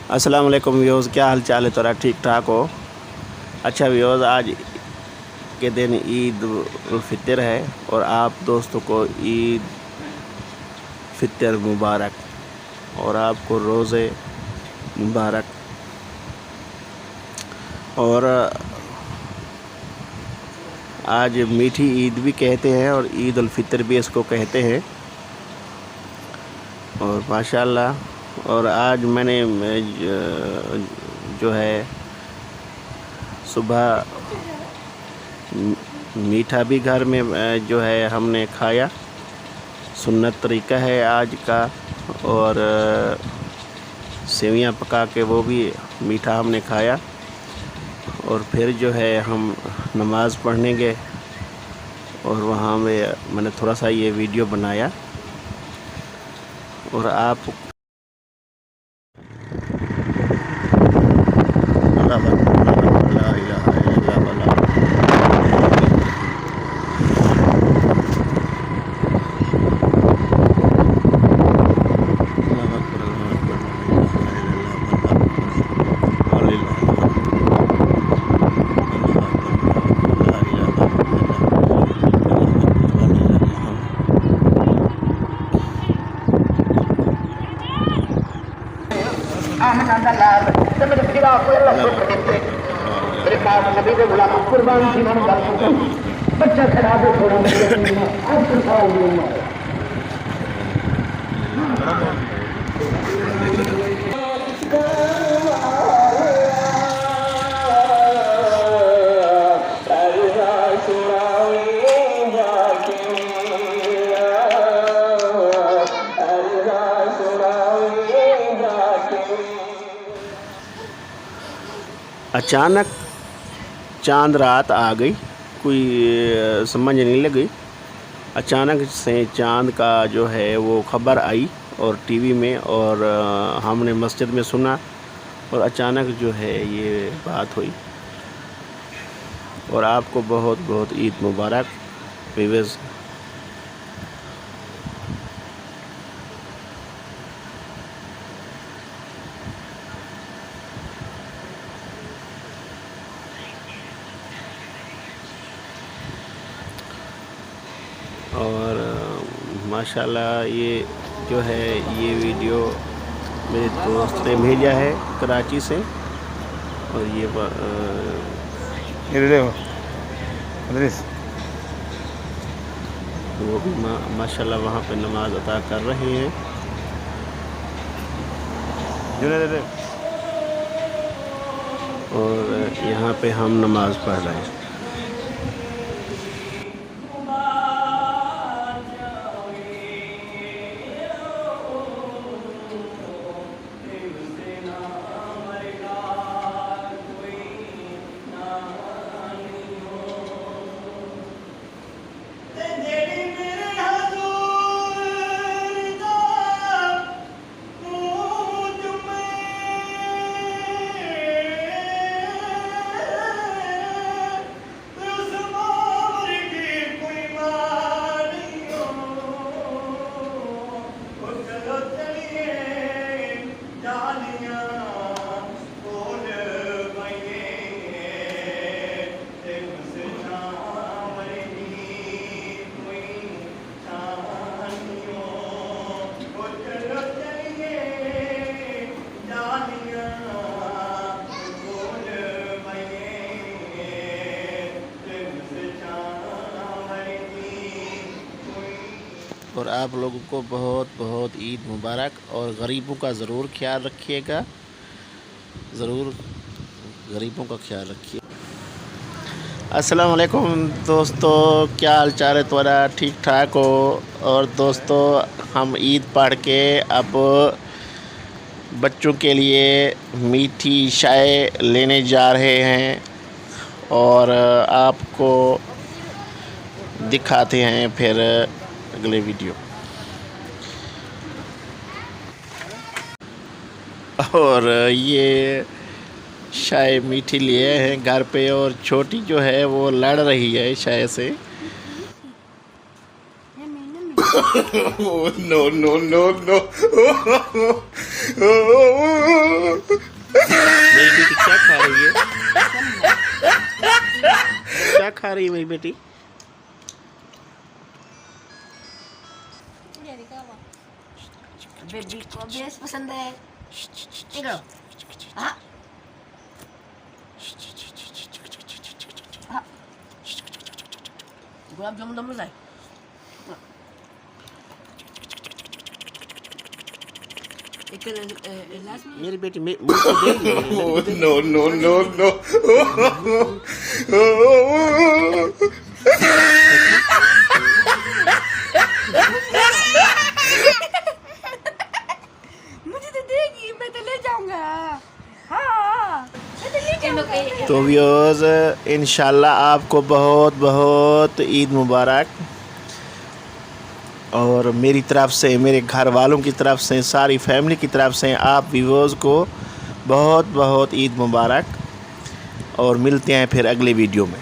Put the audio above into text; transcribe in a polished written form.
अस्सलाम वालेकुम व्यूज़, क्या हाल चाल है तोरा? ठीक ठाक हो? अच्छा व्यूज़, आज के दिन ईद उल फितर है और आप दोस्तों को ईद फितर मुबारक और आपको रोज़े मुबारक। और आज मीठी ईद भी कहते हैं और ईद उल फितर भी इसको कहते हैं। और माशाल्लाह, और आज मैंने जो है सुबह मीठा भी घर में जो है हमने खाया, सुन्नत तरीका है आज का। और सेवियां पका के वो भी मीठा हमने खाया। और फिर जो है हम नमाज़ पढ़ने गए और वहाँ में मैंने थोड़ा सा ये वीडियो बनाया। और आप बच्चा खराब है थोड़ा अचानक चांद रात आ गई, कोई समझ नहीं लगी। अचानक से चांद का जो है वो ख़बर आई और टीवी में, और हमने मस्जिद में सुना और अचानक जो है ये बात हुई। और आपको बहुत बहुत ईद मुबारक व्यूअर्स। और माशाल्लाह ये जो है ये वीडियो मेरे दोस्त ने भेजा है कराची से। और ये वो भी माशाल्लाह वहाँ पे नमाज अदा कर रहे हैं। और यहाँ पे हम नमाज पढ़ रहे हैं। और आप लोगों को बहुत बहुत ईद मुबारक। और गरीबों का ज़रूर ख्याल रखिएगा, ज़रूर गरीबों का ख्याल रखिए। अस्सलाम वालेकुम दोस्तों, क्या हाल चाल है तुम्हारा? ठीक ठाक हो? और दोस्तों, हम ईद पढ़ के अब बच्चों के लिए मीठी चाय लेने जा रहे हैं और आपको दिखाते हैं फिर अगले वीडियो। और ये चाय मीठी लिए हैं घर पे, और छोटी जो है वो लड़ रही है चाय से। No no no no. मेरी बेटी क्या खा रही है? क्या खा रही है मेरी बेटी? बेबी को बेस पसंद है। इधर हाँ हाँ गुलाब जामुन दम लाए। एक लास्ट में मेरी बेटी मुझको देगी। No no no no. मुझे तो देगी, मैं तो ले जाऊंगा। हाँ मैं तो ले जाऊंगा। तो व्यूअर्स, इंशाल्लाह आपको बहुत बहुत ईद मुबारक। और मेरी तरफ से, मेरे घर वालों की तरफ से, सारी फैमिली की तरफ से आप व्यूअर्स को बहुत बहुत ईद मुबारक। और मिलते हैं फिर अगले वीडियो में।